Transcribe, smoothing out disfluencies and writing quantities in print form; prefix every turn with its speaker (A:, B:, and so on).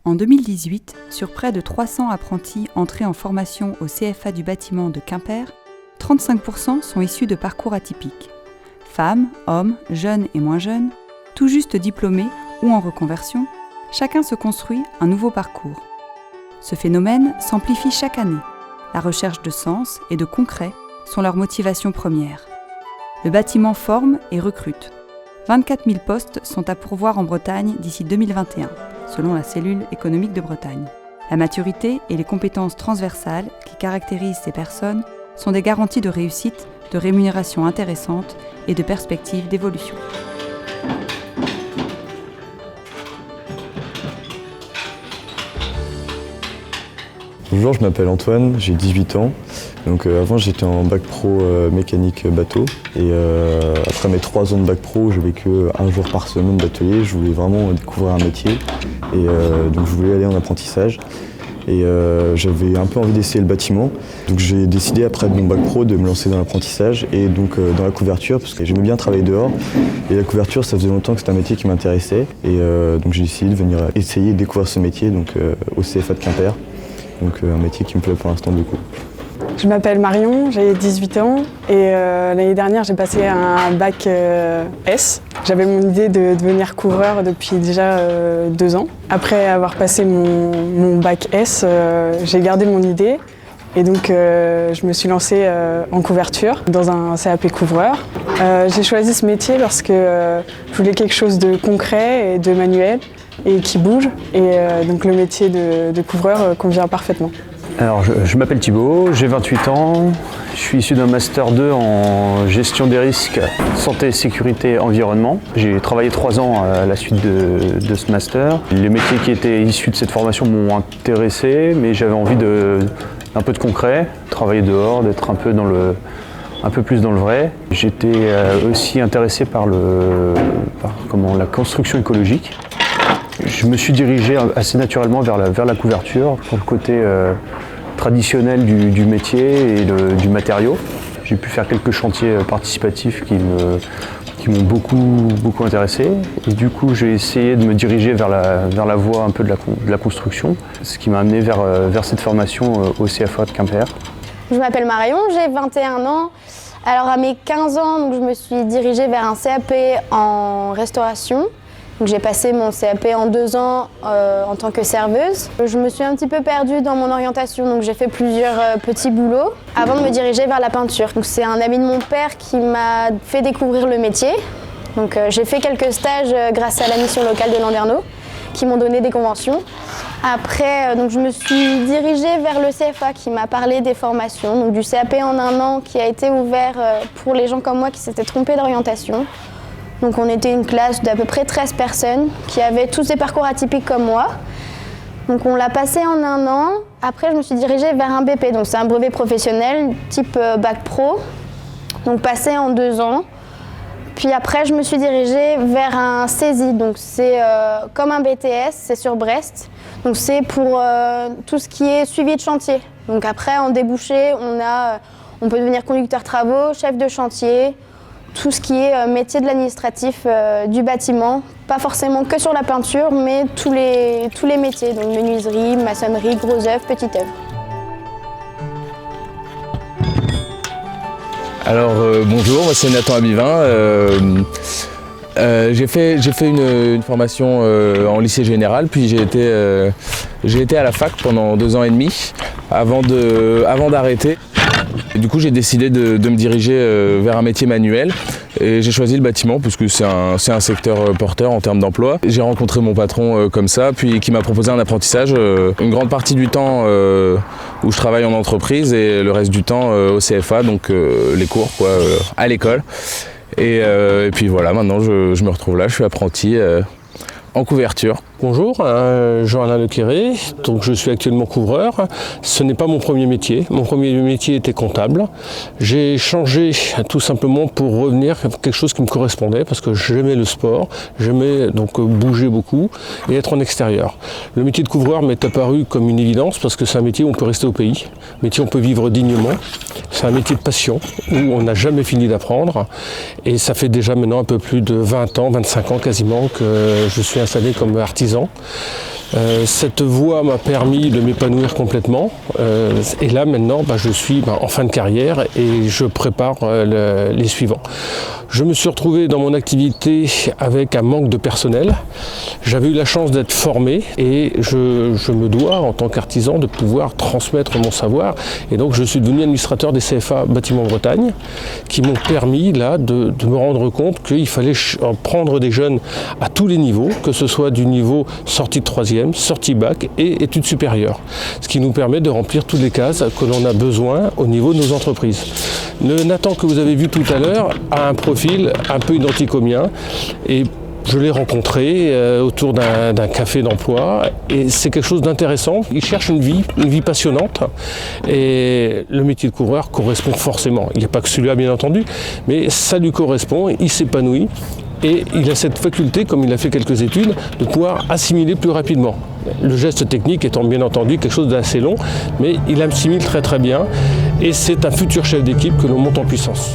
A: En 2018, sur près de 300 apprentis entrés en formation au CFA du bâtiment de Quimper, 35% sont issus de parcours atypiques. Femmes, hommes, jeunes et moins jeunes, tout juste diplômés ou en reconversion, chacun se construit un nouveau parcours. Ce phénomène s'amplifie chaque année. La recherche de sens et de concret sont leurs motivations premières. Le bâtiment forme et recrute. 24 000 postes sont à pourvoir en Bretagne d'ici 2021, selon la cellule économique de Bretagne. La maturité et les compétences transversales qui caractérisent ces personnes sont des garanties de réussite, de rémunération intéressante et de perspectives d'évolution.
B: Bonjour, je m'appelle Antoine, j'ai 18 ans. Donc, avant j'étais en bac pro mécanique bateau et après mes 3 ans de bac pro, je vécu un jour par semaine d'atelier. Je voulais vraiment découvrir un métier et donc je voulais aller en apprentissage. Et j'avais un peu envie d'essayer le bâtiment. Donc j'ai décidé après mon bac pro de me lancer dans l'apprentissage et donc dans la couverture parce que j'aimais bien travailler dehors. Et la couverture, ça faisait longtemps que c'était un métier qui m'intéressait. Et donc j'ai décidé de venir essayer de découvrir ce métier donc, au CFA de Quimper. Donc un métier qui me plaît pour l'instant beaucoup.
C: Je m'appelle Marion, j'ai 18 ans et l'année dernière j'ai passé un bac S. J'avais mon idée de devenir couvreur depuis déjà 2 ans. Après avoir passé mon bac S, j'ai gardé mon idée et donc je me suis lancée en couverture dans un CAP couvreur. J'ai choisi ce métier parce que je voulais quelque chose de concret et de manuel et qui bouge et donc le métier de couvreur convient parfaitement.
D: Alors je m'appelle Thibaut, j'ai 28 ans, je suis issu d'un Master 2 en gestion des risques, santé, sécurité, environnement. J'ai travaillé 3 ans à la suite de ce Master. Les métiers qui étaient issus de cette formation m'ont intéressé, mais j'avais envie d'un peu de concret, travailler dehors, d'être un peu plus dans le vrai. J'étais aussi intéressé par la construction écologique. Je me suis dirigé assez naturellement vers la couverture pour le côté traditionnel du métier et du matériau. J'ai pu faire quelques chantiers participatifs qui m'ont beaucoup intéressé. Et du coup, j'ai essayé de me diriger vers la voie un peu de la construction, ce qui m'a amené vers cette formation au CFA de Quimper.
E: Je m'appelle Marion, j'ai 21 ans. Alors à mes 15 ans, donc, je me suis dirigée vers un CAP en restauration. J'ai passé mon CAP en 2 ans en tant que serveuse. Je me suis un petit peu perdue dans mon orientation, donc j'ai fait plusieurs petits boulots avant de me diriger vers la peinture. C'est un ami de mon père qui m'a fait découvrir le métier. Donc j'ai fait quelques stages grâce à la mission locale de Landerneau qui m'ont donné des conventions. Après, donc je me suis dirigée vers le CFA qui m'a parlé des formations, donc du CAP en 1 an qui a été ouvert pour les gens comme moi qui s'étaient trompés d'orientation. Donc on était une classe d'à peu près 13 personnes qui avaient tous des parcours atypiques comme moi. Donc on l'a passé en 1 an. Après je me suis dirigée vers un BP, donc c'est un brevet professionnel type bac pro. Donc passé en 2 ans. Puis après je me suis dirigée vers un CESI, donc c'est comme un BTS, c'est sur Brest. Donc c'est pour tout ce qui est suivi de chantier. Donc après en débouché, on peut devenir conducteur travaux, chef de chantier, tout ce qui est métier de l'administratif du bâtiment, pas forcément que sur la peinture, mais tous les métiers, donc menuiserie, maçonnerie, gros œuvre, petite œuvre.
F: Alors bonjour, moi c'est Nathan Abivin. J'ai fait une formation en lycée général, puis j'ai été à la fac pendant 2 ans et demi avant d'arrêter. Et du coup j'ai décidé de me diriger vers un métier manuel et j'ai choisi le bâtiment parce que c'est un secteur porteur en termes d'emploi. J'ai rencontré mon patron comme ça, puis qui m'a proposé un apprentissage, une grande partie du temps où je travaille en entreprise et le reste du temps au CFA, donc les cours à l'école. Et puis voilà, maintenant je me retrouve là, je suis apprenti en couverture.
G: Bonjour, Jean-Alain Lequéré, donc je suis actuellement couvreur. Ce n'est pas mon premier métier. Mon premier métier était comptable. J'ai changé tout simplement pour revenir à quelque chose qui me correspondait parce que j'aimais le sport, j'aimais donc bouger beaucoup et être en extérieur. Le métier de couvreur m'est apparu comme une évidence parce que c'est un métier où on peut rester au pays, un métier où on peut vivre dignement. C'est un métier de passion où on n'a jamais fini d'apprendre et ça fait déjà maintenant un peu plus de 20 ans, 25 ans quasiment que je suis un dernières années comme artisan. Cette voie m'a permis de m'épanouir complètement et là maintenant je suis en fin de carrière et je prépare les suivants. Je me suis retrouvé dans mon activité avec un manque de personnel. J'avais eu la chance d'être formé et je me dois en tant qu'artisan de pouvoir transmettre mon savoir et donc je suis devenu administrateur des CFA Bâtiments Bretagne qui m'ont permis là de me rendre compte qu'il fallait prendre des jeunes à tous les niveaux, que ce soit du niveau sortie de 3e, sortie bac et études supérieures. Ce qui nous permet de remplir toutes les cases que l'on a besoin au niveau de nos entreprises. Le Nathan que vous avez vu tout à l'heure a un profil un peu identique au mien et je l'ai rencontré autour d'un café d'emploi et c'est quelque chose d'intéressant. Il cherche une vie passionnante et le métier de couvreur correspond forcément. Il n'y a pas que celui-là bien entendu, mais ça lui correspond, il s'épanouit. Et il a cette faculté, comme il a fait quelques études, de pouvoir assimiler plus rapidement. Le geste technique étant bien entendu quelque chose d'assez long, mais il assimile très très bien et c'est un futur chef d'équipe que l'on monte en puissance.